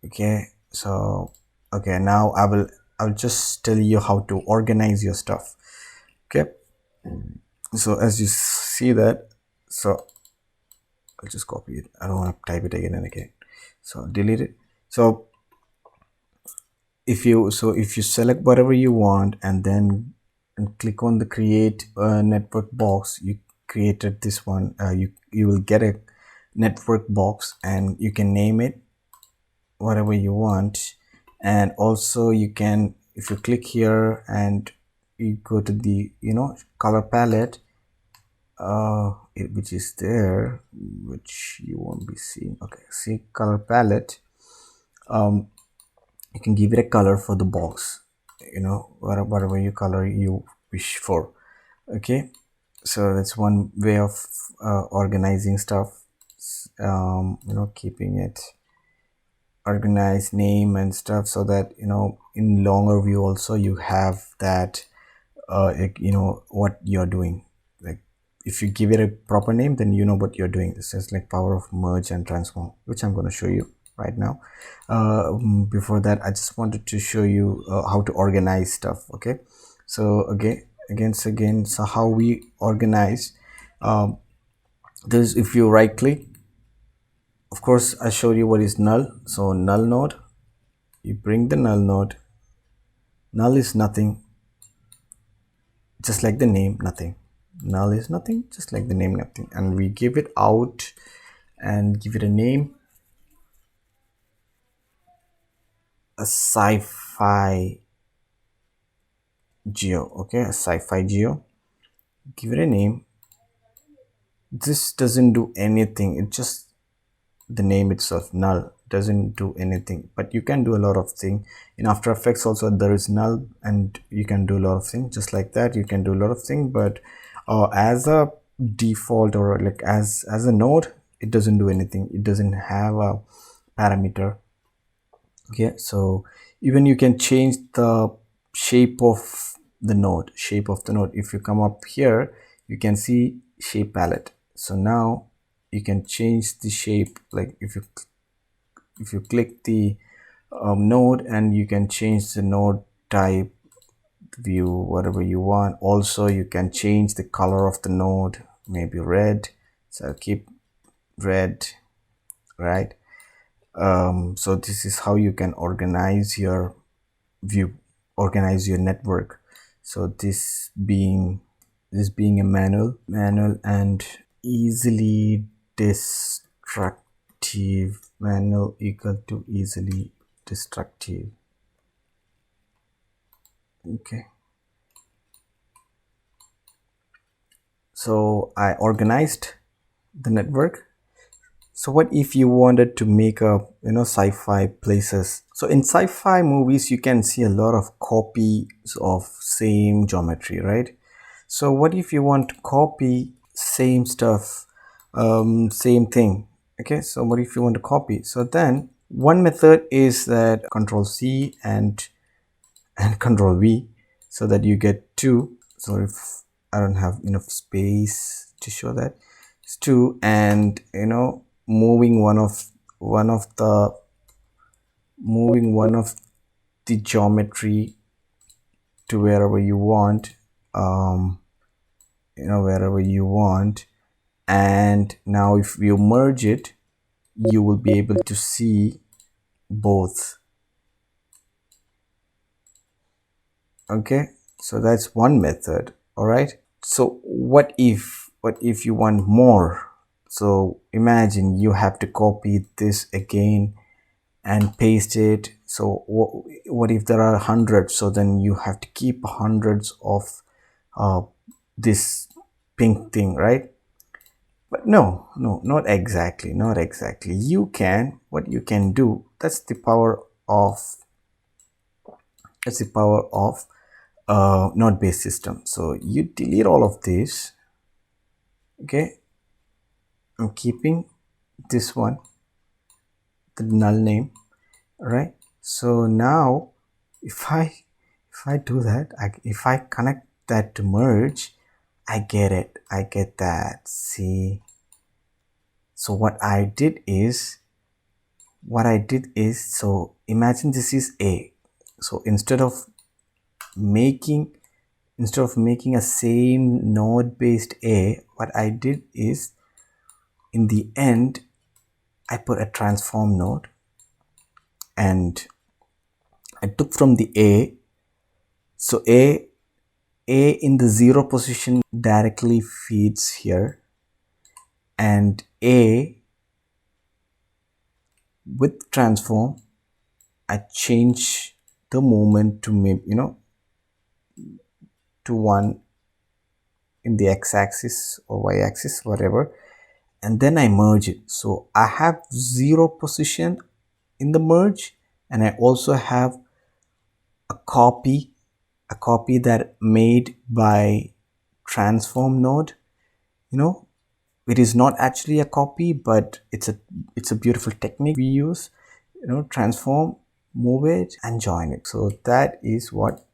Okay, so okay, now I'll just tell you how to organize your stuff. Okay, so as you see that, so I'll just copy it. I don't want to type it again and again, so delete it. So if you select whatever you want and then click on the create network box, you created this one, you will get a network box and you can name it whatever you want. And also you can, if you click here and you go to the color palette, which is there, which you won't be seeing. Okay, see color palette. You can give it a color for the box, whatever you color you wish for. Okay, so that's one way of organizing stuff. Keeping it organized, name and stuff, so that in longer view also you have that what you're doing. Like if you give it a proper name, then you know what you're doing. This is like power of merge and transform, which I'm going to show you right now. Before that, I just wanted to show you how to organize stuff. Okay, so again, so how we organize, this, if you right click, of course I showed you what is null. So null node, you bring the null node. Null is nothing, just like the name, nothing. Null is nothing, just like the name, nothing. And we give it out and give it a name, a sci-fi geo. Okay, a sci-fi geo, give it a name. This doesn't do anything, it just the name itself, null, doesn't do anything, but you can do a lot of things in After Effects. Also there is null and you can do a lot of things just like that. You can do a lot of things, but as a default, or like as a node, it doesn't do anything. It doesn't have a parameter. Okay, so even you can change the shape of the node. If you come up here, you can see shape palette. So now you can change the shape. Like if you click the node, and you can change the node type, view, whatever you want. Also you can change the color of the node, maybe red, so I'll keep red, right? So this is how you can organize your view, organize your network. So this being a manual and easily destructive. Manual equal to easily destructive. Okay, so I organized the network. So what if you wanted to make a sci-fi places? So in sci-fi movies you can see a lot of copies of same geometry, right? So what if you want to copy same stuff, same thing? Okay, so what if you want to copy? So then one method is that Ctrl+C and Ctrl+V, so that you get two. So if I don't have enough space to show that, it's two. And moving one of the geometry to wherever you want, wherever you want. And now if you merge it, you will be able to see both. Okay, so that's one method. All right, so what if you want more? So imagine you have to copy this again and paste it. So what if there are hundreds? So then you have to keep hundreds of this pink thing, right? But no, not exactly. You can, what you can do, that's the power of node-based system. So you delete all of this. Okay, I'm keeping this one, the null name, right? So now if I do that, if I connect that to merge, I get it. I get that. See, so what I did is what I did is, so imagine this is A. So instead of making a same node based A, what I did is in the end I put a transform node, and I took from the A. So A in the 0 position directly feeds here, and A with transform I change the movement to maybe, to 1 in the x-axis or y-axis, whatever, and then I merge it. So I have 0 position in the merge, and I also have a copy that made by transform node. It is not actually a copy, but it's a beautiful technique we use. Transform, move it, and join it. So that is what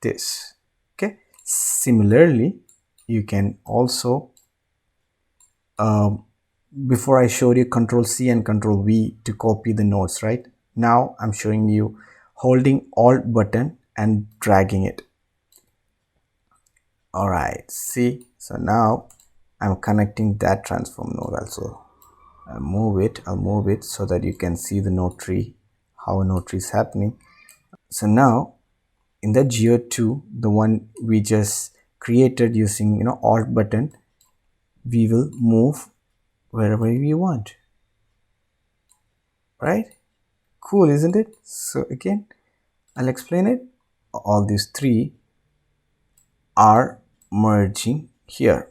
this. Okay. Similarly, you can also, before I showed you Ctrl+C and Ctrl+V to copy the nodes, right? Now I'm showing you holding Alt button and dragging it. All right, see, so now I'm connecting that transform node also. I'll move it so that you can see the node tree, how a node tree is happening. So now in the Geo2, the one we just created using Alt button, we will move wherever we want, right? Cool, isn't it? So again, I'll explain it. All these three are merging here,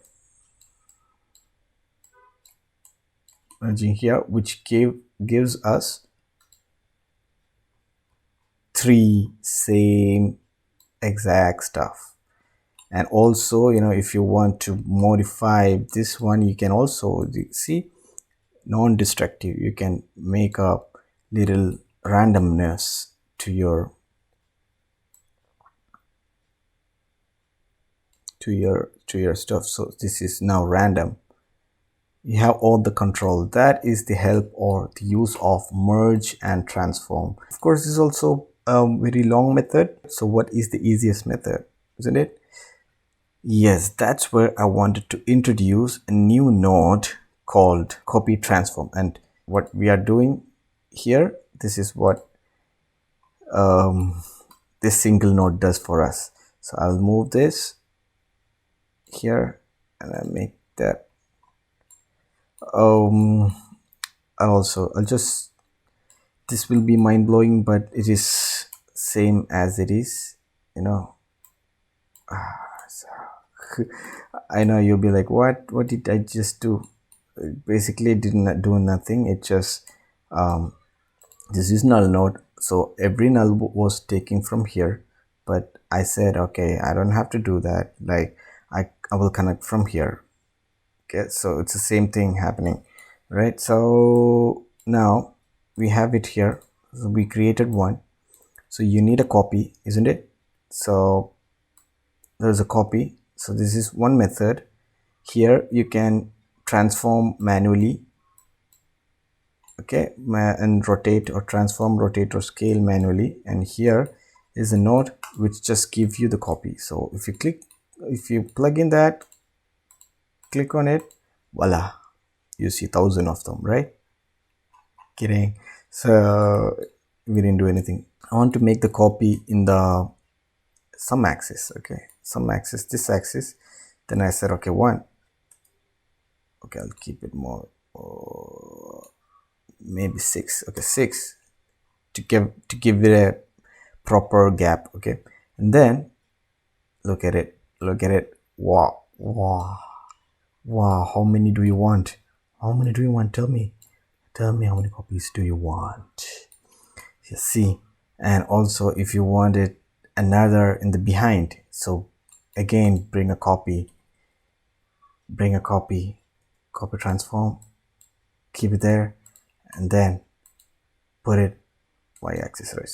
which gives us 3 same exact stuff. And also, if you want to modify this one, you can also see non-destructive. You can make a little randomness to your stuff. So this is now random. You have all the control. That is the help or the use of merge and transform. Of course, this is also a very long method. So what is the easiest method, isn't it? Yes, that's where I wanted to introduce a new node called copy transform. And what we are doing here, this is what this single node does for us. So I'll move this here and I'll make that. I'll just, this will be mind-blowing, but it is same as it is, I know you'll be like, what did I just do? Basically didn't do nothing. It just this is null node, so every null was taken from here, but I said, okay, I don't have to do that. Like I will connect from here. Okay, so it's the same thing happening, right? So now we have it here. So we created one, so you need a copy, isn't it? So there's a copy. So this is one method. Here you can transform manually, okay, and rotate or transform, rotate or scale manually. And here is a node which just gives you the copy. So if you plug in that, click on it, voila, you see 1,000 of them, right? Kidding. So we didn't do anything. I want to make the copy in the some axis, okay, some axis, this axis. Then I said, okay, 1, okay, I'll keep it more, maybe 6, okay, 6 to give it a proper gap, okay. And then look at it, wow, how many do you want? Tell me how many copies do you want? You see. And also if you wanted another in the behind, so again bring a copy, copy transform, keep it there, and then put it y-axis or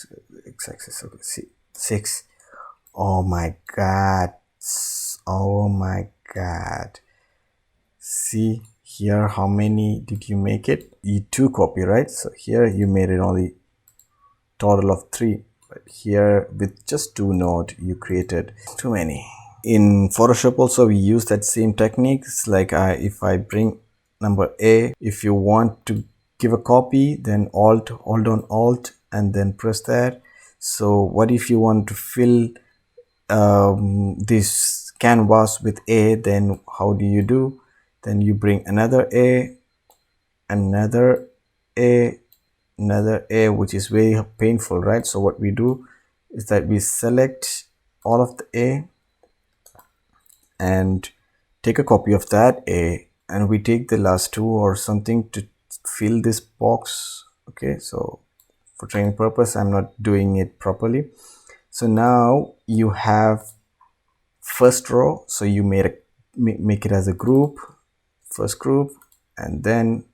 x-axis. Okay, see, 6. Oh my god, see here, how many did you make it? You 2 copy, right? So here you made it only total of 3, but here with just 2 node you created too many. In Photoshop also we use that same techniques. Like if I bring number A, if you want to give a copy, then hold on alt and then press that. So what if you want to fill this canvas with A, then how do you do? Then you bring another A, another A, another A, which is very painful, right? So what we do is that we select all of the A and take a copy of that A, and we take the last 2 or something to fill this box. Okay, so for training purpose I'm not doing it properly. So now you have first row, so you make it as a group, first group, and then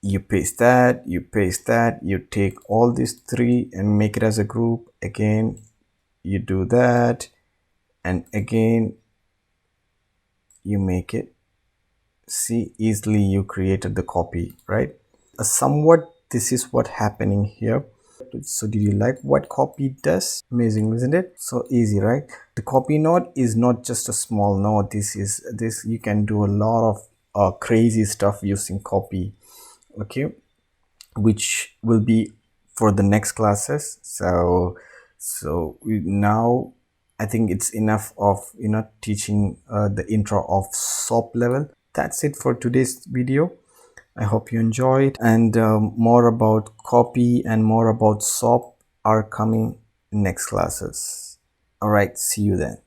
you paste that, you take all these 3 and make it as a group again, you do that, and again you make it. See, easily you created the copy, right? Somewhat this is what happening here. So did you like what copy does? Amazing, isn't it? So easy, right? The copy node is not just a small node. This you can do a lot of crazy stuff using copy, okay, which will be for the next classes. Now I think it's enough of teaching the intro of SOP level. That's it for today's video. I hope you enjoyed, and more about copy and more about SOP are coming in next classes. All right, see you then.